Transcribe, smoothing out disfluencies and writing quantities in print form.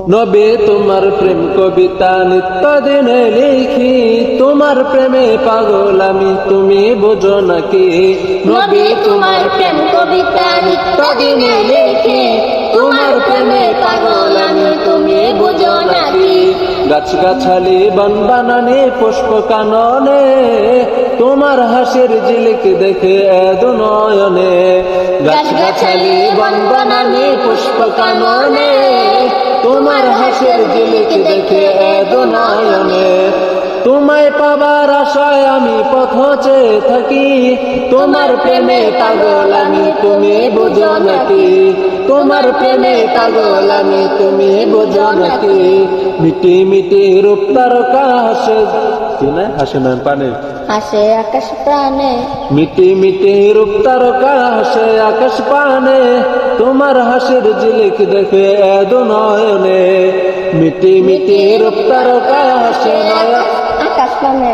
নবী তোমার প্রেম কবিতা নিত্য দিনে লিখি, তোমার প্রেমে পাগল আমি তুমি বোঝো নাকি। নবী তোমার প্রেম কবিতা নিত্য দিনে লিখি, তোমার প্রেমে পাগল আমি তুমি বুঝো নাকি। গাছ গাছালি বন বানানে পুষ্প কাননে, তোমার হাসির ঝিলিক দেখে এদ নয়নে। গাছ গাছালি বন বানানে পুষ্প কাননে, তোমার হাসির ঝিলিক দেখে এদ নয়নে। তোমায় পাবার আশায় আমি পথ চেয়ে থাকি, তোমার প্রেমে পাগল আমি তুমি বোঝো নাকি। তোমার প্রেমে পাগল আমি তুমি বোঝো নাকি। মিটি মিটি রূপ তারকা হাসে, কি না হাসে না পানে, হাসে আকাশ প্রাণে। মিটি মিটি রূপ তারকা হাসে আকাশ পানে, তোমার হাসির ঝিলিক দেখে এদ নয়নে। মিটি মিটি রূপ তারকা হাসে আকাশ প্রাণে।